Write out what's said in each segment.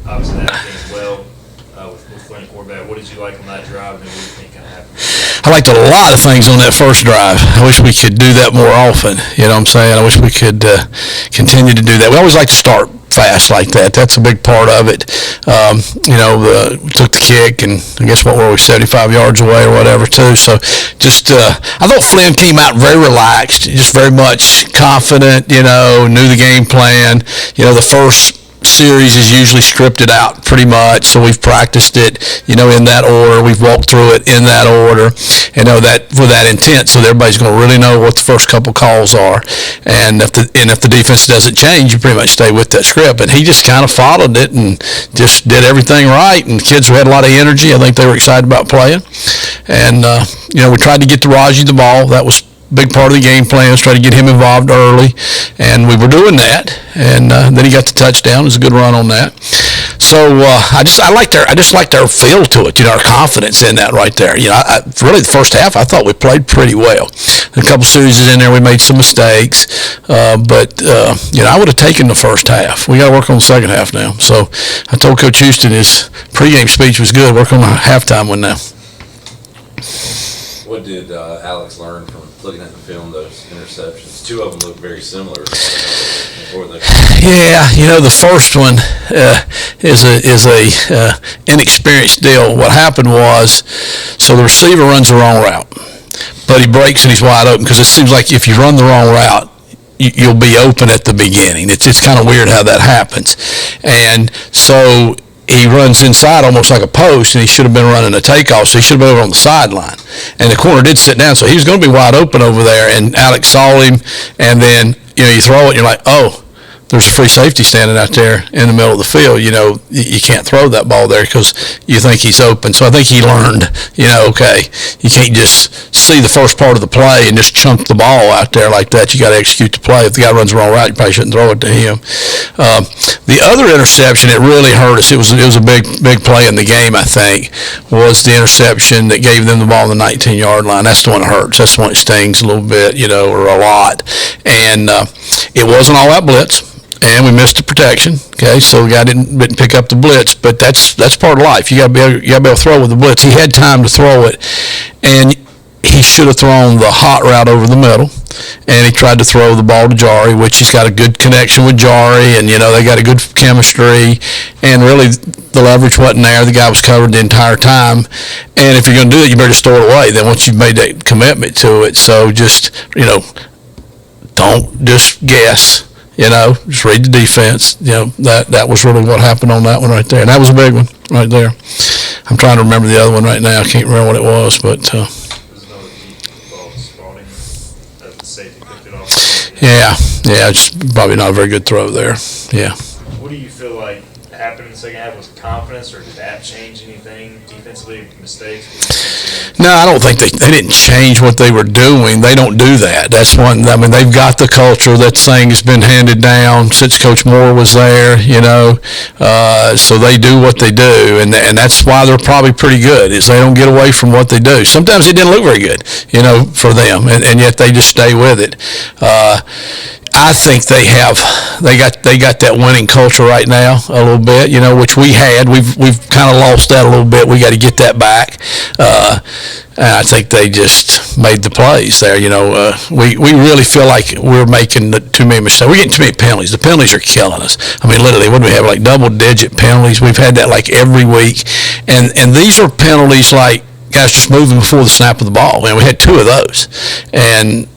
obviously that came well with playing quarterback. What did you like on that drive, and what do you think kind of happened? I liked a lot of things on that first drive. I wish we could do that more often. You know what I'm saying? I wish we could continue to do that. We always like to start fast like that. That's a big part of it. Took the kick, and I guess what were we, 75 yards away or whatever too. So just I thought Flynn came out very relaxed, just very much confident. Knew the game plan. The first series is usually scripted out pretty much, so we've practiced it, in that order. We've walked through it in that order, that with that intent, so that everybody's going to really know what the first couple calls are. And if the defense doesn't change, you pretty much stay with that script. And he just kind of followed it and just did everything right. And kids who had a lot of energy, I think they were excited about playing. And we tried to get to Raji the ball. That was big part of the game plan, was try to get him involved early, and we were doing that. And then he got the touchdown. It was a good run on that. So I just liked their feel to it, our confidence in that right there. Really the first half I thought we played pretty well. A couple series in there we made some mistakes, but I would have taken the first half. We got to work on the second half now. So I told Coach Houston his pregame speech was good. Work on the halftime one now. What did Alex learn from looking at the film, those interceptions? Two of them look very similar. Yeah, the first one is a inexperienced deal. What happened was, so the receiver runs the wrong route, but he breaks and he's wide open, because it seems like if you run the wrong route, you'll be open at the beginning. It's kind of weird how that happens. And so he runs inside almost like a post, and he should have been running a takeoff, so he should have been over on the sideline. And the corner did sit down, so he was going to be wide open over there, and Alex saw him, and then, you throw it, and you're like, oh, there's a free safety standing out there in the middle of the field. You can't throw that ball there because you think he's open. So I think he learned, okay, you can't just see the first part of the play and just chunk the ball out there like that. You got to execute the play. If the guy runs the wrong route, you probably shouldn't throw it to him. The other interception, it really hurt us. It was a big play in the game, I think, was the interception that gave them the ball on the 19-yard line. That's the one that hurts. That's the one that stings a little bit, or a lot. And it wasn't all that blitz. And we missed the protection. Okay, so the guy didn't pick up the blitz, but that's part of life. You got to be able to throw with the blitz. He had time to throw it, and he should have thrown the hot route over the middle. And he tried to throw the ball to Jari, which he's got a good connection with Jari, and they got a good chemistry. And really, the leverage wasn't there. The guy was covered the entire time. And if you're going to do it, you better just throw it away. Then once you've made that commitment to it, so just don't just guess. Just read the defense. That was really what happened on that one right there. And that was a big one right there. I'm trying to remember the other one right now. I can't remember what it was, but yeah, it's probably not a very good throw there. Yeah. What do you feel like happened in the second half? Was it confidence, or did that change anything defensively? Mistakes? No, I don't think they didn't change what they were doing. They don't do that. That's one. I mean, they've got the culture. That thing has been handed down since Coach Moore was there. So they do what they do, and that's why they're probably pretty good. Is they don't get away from what they do. Sometimes it didn't look very good, for them, and yet they just stay with it. I think they got that winning culture right now a little bit, which we had. We've kind of lost that a little bit. We got to get that back. And I think they just made the plays there. We really feel like we're making too many mistakes. We're getting too many penalties. The penalties are killing us. I mean, literally, what do we have, like double-digit penalties? We've had that like every week. And these are penalties like guys just moving before the snap of the ball. And we had two of those. And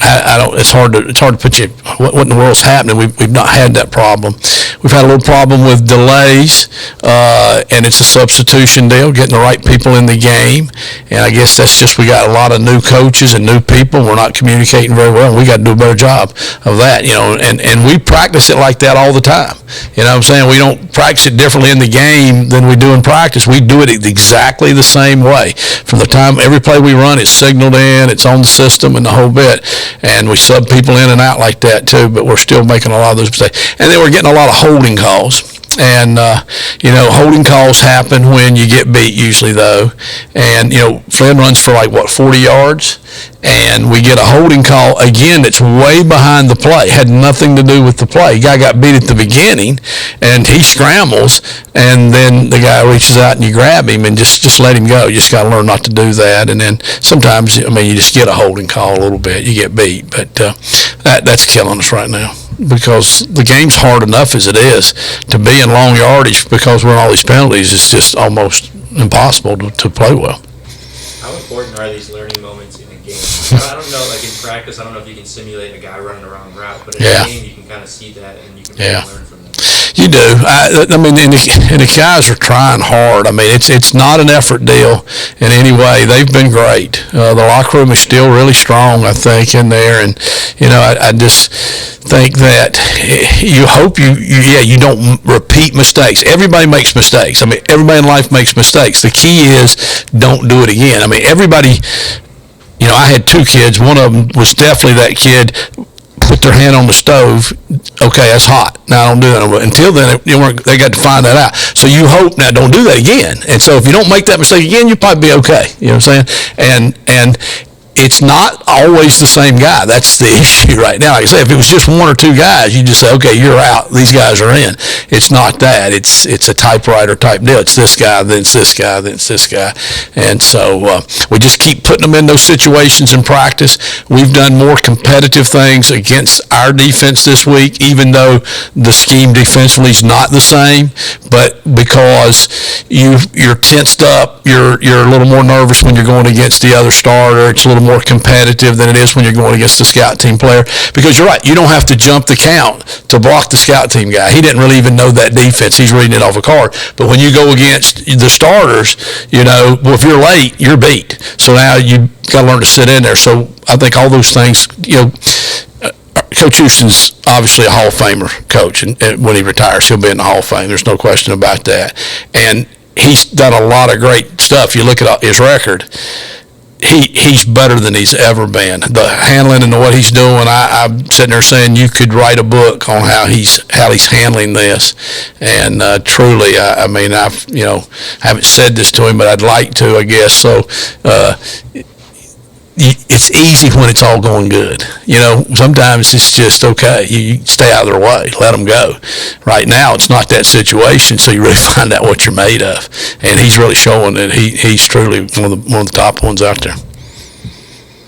I don't. It's hard to put you. What in the world's happening? We've not had that problem. We've had a little problem with delays, and it's a substitution deal, getting the right people in the game. And I guess that's just, we got a lot of new coaches and new people. We're not communicating very well, and we got to do a better job of that. And we practice it like that all the time. You know what I'm saying? We don't practice it differently in the game than we do in practice. We do it exactly the same way. From the time every play we run, it's signaled in, it's on the system, and the whole bit. And we sub people in and out like that too, but we're still making a lot of those mistakes. And then we're getting a lot of holding calls. And, holding calls happen when you get beat usually, though. And, Flynn runs for 40 yards. And we get a holding call, again, that's way behind the play. Had nothing to do with the play. Guy got beat at the beginning, and he scrambles, and then the guy reaches out and you grab him and just let him go. You just got to learn not to do that. And then sometimes, you just get a holding call a little bit. You get beat. But that's killing us right now, because the game's hard enough as it is. To be in long yardage because we're in all these penalties, it's just almost impossible to play well. How important are these learning moments in a game? I don't know, like in practice, I don't know if you can simulate a guy running a wrong route, but in a game you can kind of see that and you can really learn from that. You do. And the guys are trying hard. It's not an effort deal in any way. They've been great. The locker room is still really strong, I think, in there. And, I just think that you hope you don't repeat mistakes. Everybody makes mistakes. Everybody in life makes mistakes. The key is don't do it again. Everybody, I had two kids. One of them was definitely that kid. Put their hand on the stove, okay, that's hot. Now I don't do that. Until then, they got to find that out. So you hope now don't do that again. And so if you don't make that mistake again, you'll probably be okay. You know what I'm saying? And it's not always the same guy. That's the issue right now. Like I say, if it was just one or two guys, you just say, okay, you're out. These guys are in. It's not that. It's a typewriter type deal. It's this guy, then it's this guy, then it's this guy. And so we just keep putting them in those situations in practice. We've done more competitive things against our defense this week, even though the scheme defensively is not the same. But because you're tensed up, you're a little more nervous when you're going against the other starter. It's a little more competitive than it is when you're going against the scout team player, because you're right, you don't have to jump the count to block the scout team guy. He didn't really even know that defense. He's reading it off a card. But when you go against the starters, well, if you're late, you're beat. So now you got to learn to sit in there. So I think all those things, Coach Houston's obviously a Hall of Famer coach, and when he retires, he'll be in the Hall of Fame. There's no question about that. And he's done a lot of great stuff. You look at his record, he's better than he's ever been. The handling and what he's doing, I'm sitting there saying you could write a book on how he's handling this. And truly, I haven't said this to him, but I'd like to, I guess. So it's easy when it's all going good. Sometimes it's just, okay, you stay out of their way, let them go. Right now, it's not that situation, so you really find out what you're made of. And he's really showing that he's truly one of the top ones out there.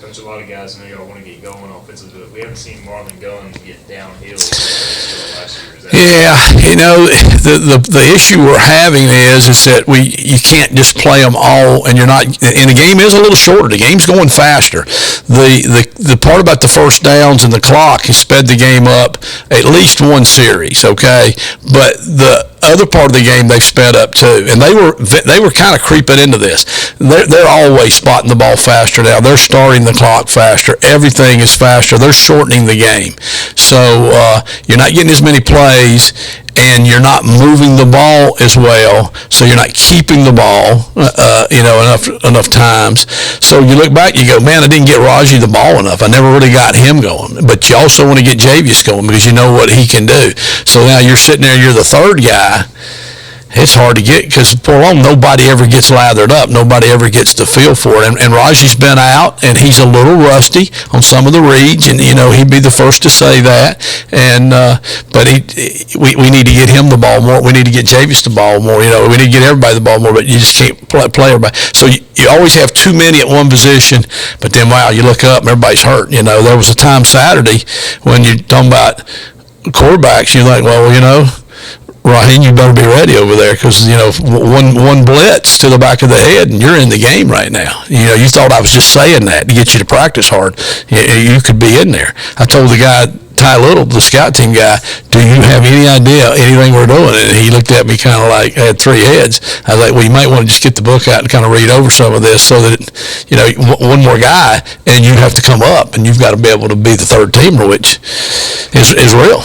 Coach, a lot of guys know y'all want to get going offensively, but we haven't seen Marlon Guns get downhill last year. Yeah, the issue we're having is that you can't just play them all, and you're not. And the game is a little shorter. The game's going faster. The part about the first downs and the clock has sped the game up at least one series. Okay, but the other part of the game they've sped up too, and they were kind of creeping into this. They're always spotting the ball faster now. They're starting the clock faster. Everything is faster. They're shortening the game, so you're not getting as many plays, and you're not moving the ball as well. So you're not keeping the ball, enough times. So you look back, you go, man, I didn't get Raji the ball enough. I never really got him going. But you also want to get Javius going because you know what he can do. So now you're sitting there, you're the third guy. It's hard to get because for long nobody ever gets lathered up. Nobody ever gets the feel for it. And Raji's been out, and he's a little rusty on some of the reads, and he'd be the first to say that. And but we need to get him the ball more. We need to get Javius the ball more. We need to get everybody the ball more. But you just can't play everybody. So you always have too many at one position. But then wow, you look up and everybody's hurt. There was a time Saturday when you're talking about quarterbacks. You're like, well, Raheem, you better be ready over there because, one blitz to the back of the head and you're in the game right now. You thought I was just saying that to get you to practice hard. You could be in there. I told the guy, Ty Little, the scout team guy, do you have any idea anything we're doing? And he looked at me kind of like I had three heads. I was like, well, you might want to just get the book out and kind of read over some of this so that, one more guy and you'd have to come up and you've got to be able to be the third teamer, which is real.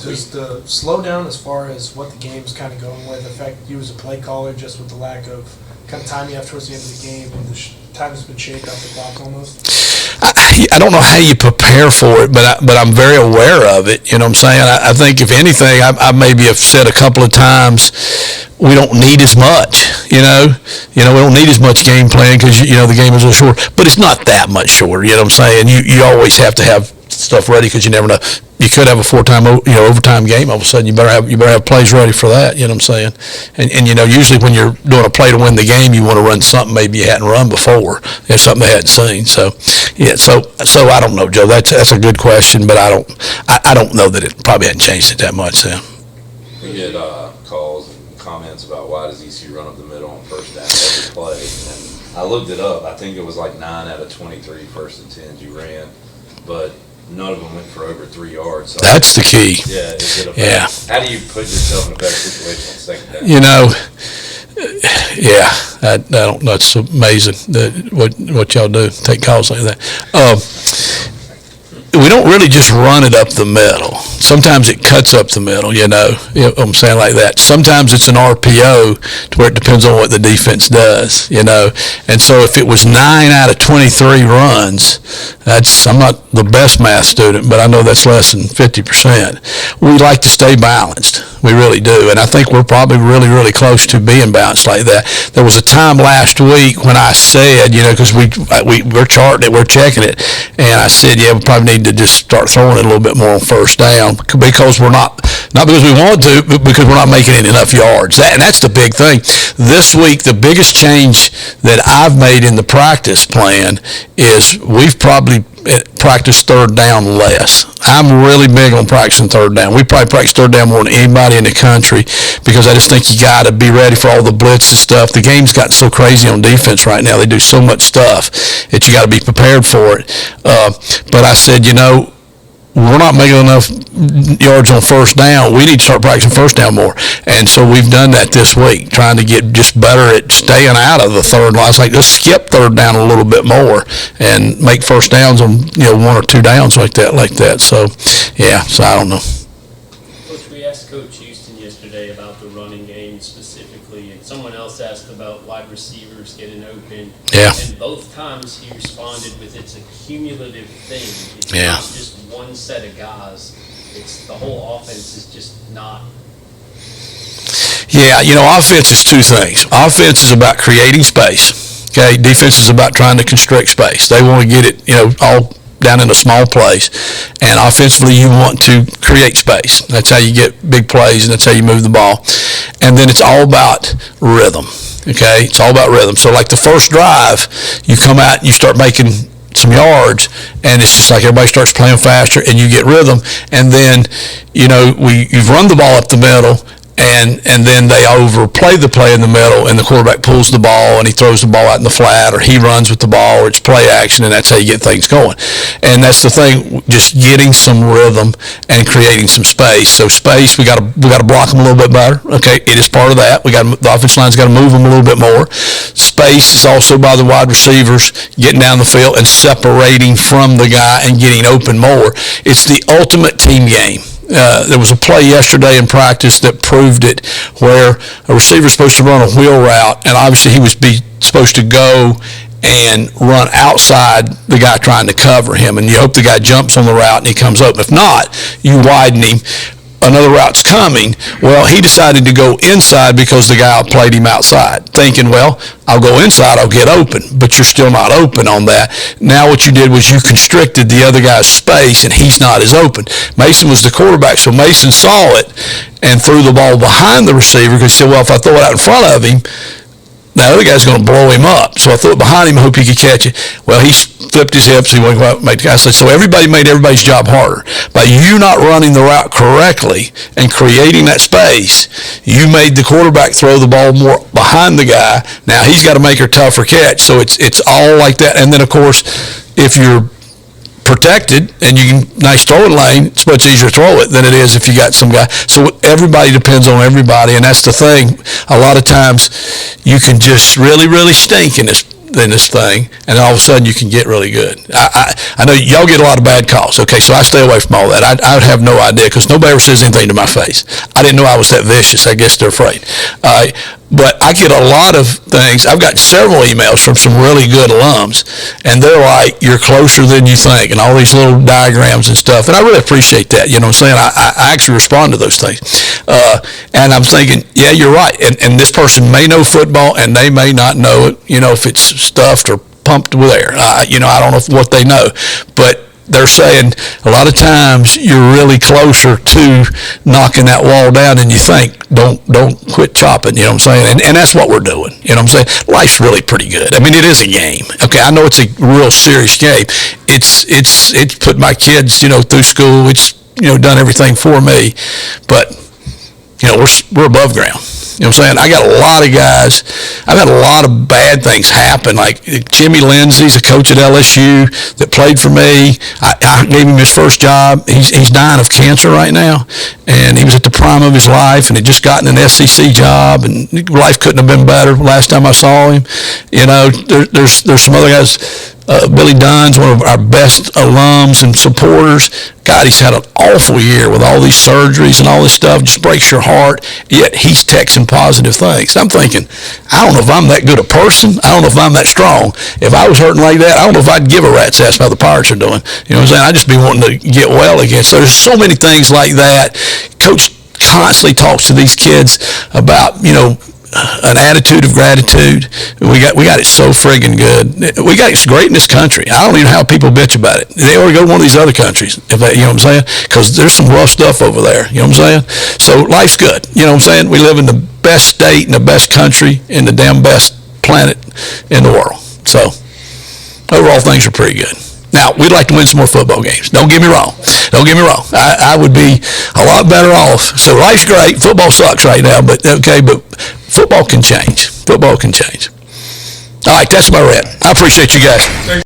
Does the slowdown as far as what the game's kind of going with affect you as a play caller just with the lack of kind of time you have towards the end of the game and times been shake up the clock almost? I don't know how you prepare for it, but I'm very aware of it. You know what I'm saying? I think if anything, I maybe have said a couple of times, we don't need as much. We don't need as much game plan because the game is a little short, but it's not that much shorter. You know what I'm saying? You always have to have stuff ready because you never know. You could have a overtime game. All of a sudden, you better have plays ready for that. You know what I'm saying? And usually when you're doing a play to win the game, you want to run something maybe you hadn't run before. There's something they hadn't seen. So yeah. So I don't know, Joe. That's a good question, but I don't know that it probably hadn't changed it that much. So We get calls and comments about why does ECU run up the middle on first down every play, and I looked it up. I think it was like 9 out of 23 first and 10s you ran, but none of them went for over 3 yards. So that's the key. Yeah, is it Yeah. How do you put yourself in a better situation on second down? Yeah, I don't. That's amazing what y'all do. Take calls like that. We don't really just run it up the middle. Sometimes it cuts up the middle, you know what I'm saying, like that. Sometimes it's an RPO to where it depends on what the defense does, And so if it was 9 out of 23 runs, I'm not the best math student, but I know that's less than 50%. We like to stay balanced. We really do. And I think we're probably really, really close to being balanced like that. There was a time last week when I said, because we're charting it, we're checking it, and I said, yeah, we probably need to just start throwing it a little bit more on first down because we're not because we want to, but because we're not making it enough yards. And that's the big thing. This week, the biggest change that I've made in the practice plan is we've probably practiced third down less. I'm really big on practicing third down. We probably practice third down more than anybody in the country because I just think you got to be ready for all the blitz and stuff. The game's gotten so crazy on defense right now. They do so much stuff that you got to be prepared for it. But I said, we're not making enough yards on first down. We need to start practicing first down more. And so we've done that this week, trying to get just better at staying out of the third line. It's like, let's skip third down a little bit more and make first downs on, 1 or 2 downs like that. So, yeah, so I don't know. Coach, we asked Coach Houston yesterday about the running game specifically, and someone else asked about wide receivers getting open. Yeah. And both times he responded with it's a cumulative thing. It's Yeah. not just one set of guys. It's the whole offense is just not. Yeah, offense is 2 things. Offense is about creating space. Okay, defense is about trying to constrict space. They want to get it, all down in a small place. And offensively, you want to create space. That's how you get big plays, and that's how you move the ball. And then it's all about rhythm. Okay, it's all about rhythm. So like the first drive, you come out and you start making some yards, and it's just like everybody starts playing faster, and you get rhythm. And then, you've run the ball up the middle, and then they overplay the play in the middle, and the quarterback pulls the ball, and he throws the ball out in the flat, or he runs with the ball, or it's play action, and that's how you get things going. And that's the thing, just getting some rhythm and creating some space. So space, we got to block them a little bit better. Okay, it is part of that. The offensive line's got to move them a little bit more. Space is also by the wide receivers getting down the field and separating from the guy and getting open more. It's the ultimate team game. There was a play yesterday in practice that proved it, where a receiver's supposed to run a wheel route, and obviously he was supposed to go and run outside the guy trying to cover him, and you hope the guy jumps on the route and he comes open. If not, you widen him. Another route's coming. Well, he decided to go inside because the guy played him outside, thinking, well, I'll go inside, I'll get open, but you're still not open on that. Now what you did was you constricted the other guy's space, and he's not as open. Mason was the quarterback, so Mason saw it and threw the ball behind the receiver because he said, well, if I throw it out in front of him, the other guy's going to blow him up. So I threw it behind him, hope he could catch it. Well, he flipped his hips. He went to go out and make the guy. So everybody made everybody's job harder. By you not running the route correctly and creating that space, you made the quarterback throw the ball more behind the guy. Now he's got to make a tougher catch. So it's all like that. And then, of course, if you're protected and you can nice throwing lane, it's much easier to throw it than it is if you got some guy. So everybody depends on everybody, and that's the thing. A lot of times you can just really, really stink in this in this thing, and then all of a sudden you can get really good. I know y'all get a lot of bad calls. Okay, so I stay away from all that. I would have no idea because nobody ever says anything to my face. I didn't know I was that vicious. I guess they're afraid. But I get a lot of things. I've got several emails from some really good alums, and they're like, "You're closer than you think," and all these little diagrams and stuff. And I really appreciate that. You know what I'm saying? I actually respond to those things. And I'm thinking, yeah, you're right. And this person may know football, and they may not know it, you know, if it's stuffed or pumped with air. You know, I don't know what they know. But they're saying a lot of times you're really closer to knocking that wall down than you think. Don't quit chopping, you know what I'm saying? And that's what we're doing, you know what I'm saying? Life's really pretty good. I mean, it is a game. Okay, I know it's a real serious game. It's put my kids, you know, through school. It's, you know, done everything for me. But, you know, we're above ground. You know what I'm saying? I got a lot of guys. I've had a lot of bad things happen. Like Jimmy Lindsay's a coach at LSU that played for me. I gave him his first job. He's dying of cancer right now, and he was at the prime of his life, and had just gotten an SEC job, and life couldn't have been better last time I saw him. You know, there's some other guys. Billy Dunn's one of our best alums and supporters. God, he's had an awful year with all these surgeries and all this stuff. Just breaks your heart. Yet he's texting positive things. I'm thinking, I don't know if I'm that good a person. I don't know if I'm that strong. If I was hurting like that, I don't know if I'd give a rat's ass how the Pirates are doing. You know what I'm saying? I'd just be wanting to get well again. So there's so many things like that. Coach constantly talks to these kids about, you know, an attitude of gratitude. We got it so friggin' good. We got it's great in this country. I don't even know how people bitch about it. They ought to go to one of these other countries, if they, you know what I'm saying? Because there's some rough stuff over there. You know what I'm saying? So life's good. You know what I'm saying? We live in the best state and the best country and the damn best planet in the world. So overall, things are pretty good. Now, we'd like to win some more football games. Don't get me wrong. Don't get me wrong. I would be a lot better off. So life's great. Football sucks right now, but okay, but football can change. Football can change. All right, that's my rant. I appreciate you guys.